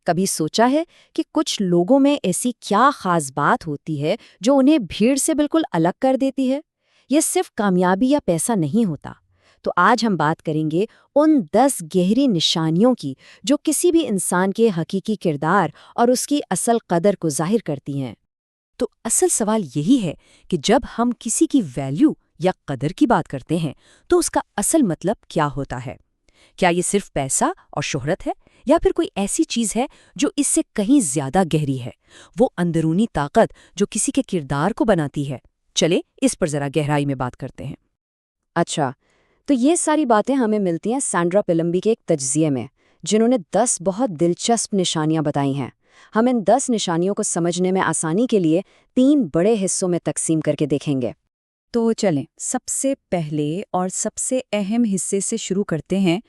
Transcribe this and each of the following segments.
کبھی سوچا ہے کہ کچھ لوگوں میں ایسی کیا خاص بات ہوتی ہے جو انہیں بھیڑ سے بالکل الگ کر دیتی ہے؟ یہ صرف کامیابی یا پیسہ نہیں ہوتا۔ تو آج ہم بات کریں گے ان 10 گہری نشانیوں کی جو کسی بھی انسان کے حقیقی کردار اور اس کی اصل قدر کو ظاہر کرتی ہیں۔ تو اصل سوال یہی ہے کہ جب ہم کسی کی ویلیو یا قدر کی بات کرتے ہیں تو اس کا اصل مطلب کیا ہوتا ہے؟ کیا یہ صرف پیسہ اور شہرت ہے یا پھر کوئی ایسی چیز ہے جو اس سے کہیں زیادہ گہری ہے، وہ اندرونی طاقت جو کسی کے کردار کو بناتی ہے؟ چلے اس پر ذرا گہرائی میں بات کرتے ہیں۔ اچھا، تو یہ ساری باتیں ہمیں ملتی ہیں سینڈرا پلمبی کے ایک تجزیے میں، جنہوں نے 10 بہت دلچسپ نشانیاں بتائی ہیں۔ ہم ان 10 نشانیوں کو سمجھنے میں آسانی کے لیے 3 بڑے حصوں میں تقسیم کر کے دیکھیں گے۔ تو چلیں سب سے پہلے اور سب سے اہم حصے سے شروع کرتے ہیں۔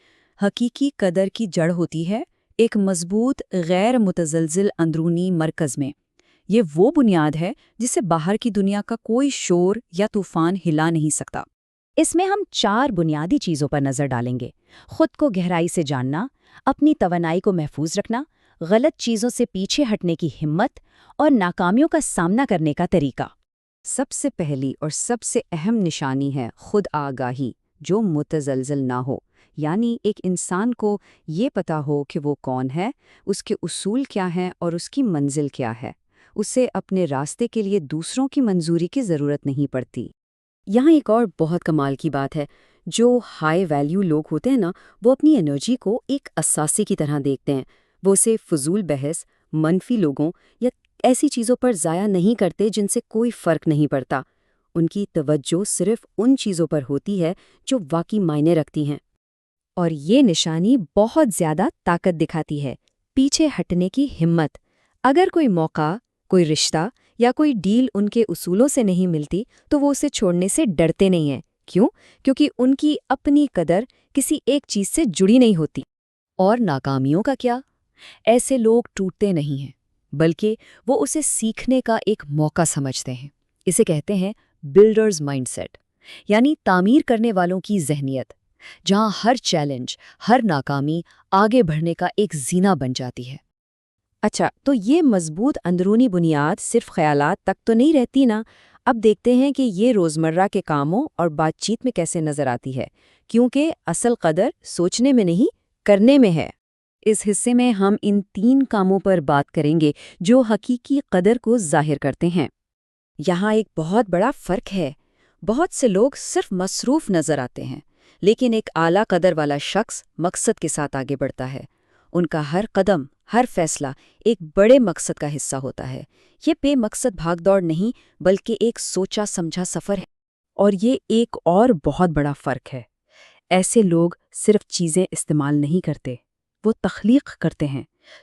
حقیقی قدر کی جڑ ہوتی ہے ایک مضبوط غیر متزلزل اندرونی مرکز میں۔ یہ وہ بنیاد ہے جسے باہر کی دنیا کا کوئی شور یا طوفان ہلا نہیں سکتا۔ اس میں ہم 4 بنیادی چیزوں پر نظر ڈالیں گے: خود کو گہرائی سے جاننا، اپنی توانائی کو محفوظ رکھنا، غلط چیزوں سے پیچھے ہٹنے کی ہمت، اور ناکامیوں کا سامنا کرنے کا طریقہ۔ سب سے پہلی اور سب سے اہم نشانی ہے خود آگاہی جو متزلزل نہ ہو، یعنی ایک انسان کو یہ پتا ہو کہ وہ کون ہے، اس کے اصول کیا ہیں اور اس کی منزل کیا ہے۔ اسے اپنے راستے کے لیے دوسروں کی منظوری کی ضرورت نہیں پڑتی۔ یہاں ایک اور بہت کمال کی بات ہے، جو ہائی ویلیو لوگ ہوتے ہیں نا، وہ اپنی انرجی کو ایک اثاثے کی طرح دیکھتے ہیں۔ وہ اسے فضول بحث، منفی لوگوں یا ایسی چیزوں پر ضائع نہیں کرتے جن سے کوئی فرق نہیں پڑتا۔ ان کی توجہ صرف ان چیزوں پر ہوتی ہے جو واقعی معنی رکھتی ہیں۔ اور یہ نشانی بہت زیادہ طاقت دکھاتی ہے، پیچھے ہٹنے کی ہمت۔ اگر کوئی موقع، کوئی رشتہ یا کوئی ڈیل ان کے اصولوں سے نہیں ملتی تو وہ اسے چھوڑنے سے ڈرتے نہیں ہیں۔ کیوں؟ کیونکہ ان کی اپنی قدر کسی ایک چیز سے جڑی نہیں ہوتی۔ اور ناکامیوں کا کیا؟ ایسے لوگ ٹوٹتے نہیں ہیں، بلکہ وہ اسے سیکھنے کا ایک موقع سمجھتے ہیں۔ اسے کہتے ہیں بلڈرز مائنڈ سیٹ، یعنی تعمیر کرنے والوں کی ذہنیت، جہاں ہر چیلنج، ہر ناکامی آگے بڑھنے کا ایک زینہ بن جاتی ہے۔ اچھا، تو یہ مضبوط اندرونی بنیاد صرف خیالات تک تو نہیں رہتی نا؟ اب دیکھتے ہیں کہ یہ روزمرہ کے کاموں اور بات چیت میں کیسے نظر آتی ہے، کیونکہ اصل قدر سوچنے میں نہیں، کرنے میں ہے۔ اس حصے میں ہم ان 3 کاموں پر بات کریں گے جو حقیقی قدر کو ظاہر کرتے ہیں۔ یہاں ایک بہت بڑا فرق ہے۔ بہت سے لوگ صرف مصروف نظر آتے ہیں، لیکن ایک اعلیٰ قدر والا شخص مقصد کے ساتھ آگے بڑھتا ہے۔ ان کا ہر قدم، ہر فیصلہ ایک بڑے مقصد کا حصہ ہوتا ہے۔ یہ بے مقصد بھاگ دوڑ نہیں، بلکہ ایک سوچا سمجھا سفر ہے۔ اور یہ ایک اور بہت بڑا فرق ہے۔ ایسے لوگ صرف چیزیں استعمال نہیں کرتے، وہ تخلیق کرتے ہیں،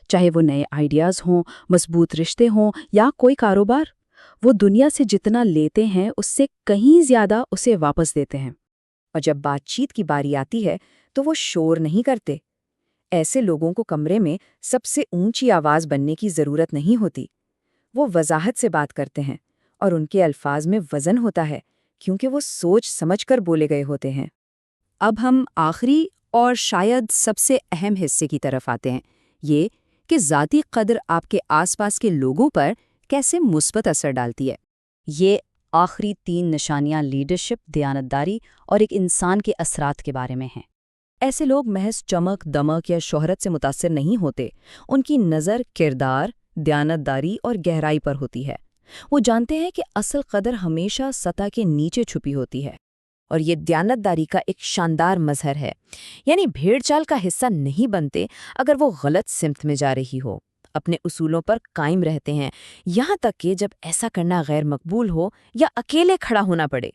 چاہے وہ نئے آئیڈیاز ہوں، مضبوط رشتے ہوں یا کوئی کاروبار۔ وہ دنیا سے جتنا لیتے ہیں اس سے کہیں زیادہ اسے واپس دیتے ہیں۔ اور جب بات چیت کی باری آتی ہے تو وہ شور نہیں کرتے۔ ایسے لوگوں کو کمرے میں سب سے اونچی آواز بننے کی ضرورت نہیں ہوتی۔ وہ وضاحت سے بات کرتے ہیں اور ان کے الفاظ میں وزن ہوتا ہے، کیونکہ وہ سوچ سمجھ کر بولے گئے ہوتے ہیں۔ اب ہم آخری اور شاید سب سے اہم حصے کی طرف آتے ہیں، یہ کہ ذاتی قدر آپ کے آس پاس کے لوگوں پر کیسے مثبت اثر ڈالتی ہے۔ یہ آخری 3 نشانیاں لیڈرشپ، دیانتداری اور ایک انسان کے اثرات کے بارے میں ہیں۔ ایسے لوگ محض چمک دمک یا شہرت سے متاثر نہیں ہوتے، ان کی نظر کردار، دیانتداری اور گہرائی پر ہوتی ہے۔ وہ جانتے ہیں کہ اصل قدر ہمیشہ سطح کے نیچے چھپی ہوتی ہے۔ اور یہ دیانتداری کا ایک شاندار مظہر ہے، یعنی بھیڑ چال کا حصہ نہیں بنتے اگر وہ غلط سمت میں جا رہی ہو، اپنے اصولوں پر قائم رہتے ہیں، یہاں تک کہ جب ایسا کرنا غیر مقبول ہو یا اکیلے کھڑا ہونا پڑے۔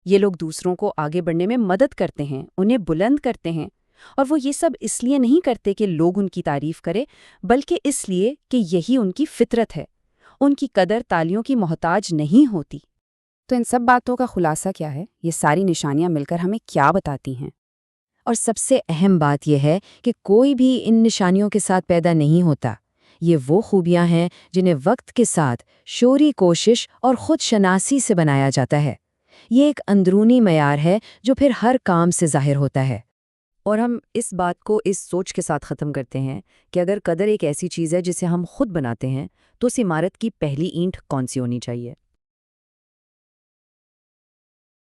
یہ لوگ دوسروں کو آگے بڑھنے میں مدد کرتے ہیں، انہیں بلند کرتے ہیں، اور وہ یہ سب اس لیے نہیں کرتے کہ لوگ ان کی تعریف کریں، بلکہ اس لیے کہ یہی ان کی فطرت ہے۔ ان کی قدر تالیوں کی محتاج نہیں ہوتی۔ تو ان سب باتوں کا خلاصہ کیا ہے؟ یہ ساری نشانیاں مل کر ہمیں کیا بتاتی ہیں؟ اور سب سے اہم بات یہ ہے کہ کوئی بھی ان نشانیوں کے ساتھ پیدا نہیں ہوتا۔ یہ وہ خوبیاں ہیں جنہیں وقت کے ساتھ شعوری کوشش اور خود شناسی سے بنایا جاتا ہے۔ یہ ایک اندرونی معیار ہے جو پھر ہر کام سے ظاہر ہوتا ہے۔ اور ہم اس بات کو اس سوچ کے ساتھ ختم کرتے ہیں کہ اگر قدر ایک ایسی چیز ہے جسے ہم خود بناتے ہیں تو اس عمارت کی پہلی اینٹ کون سی ہونی چاہیے؟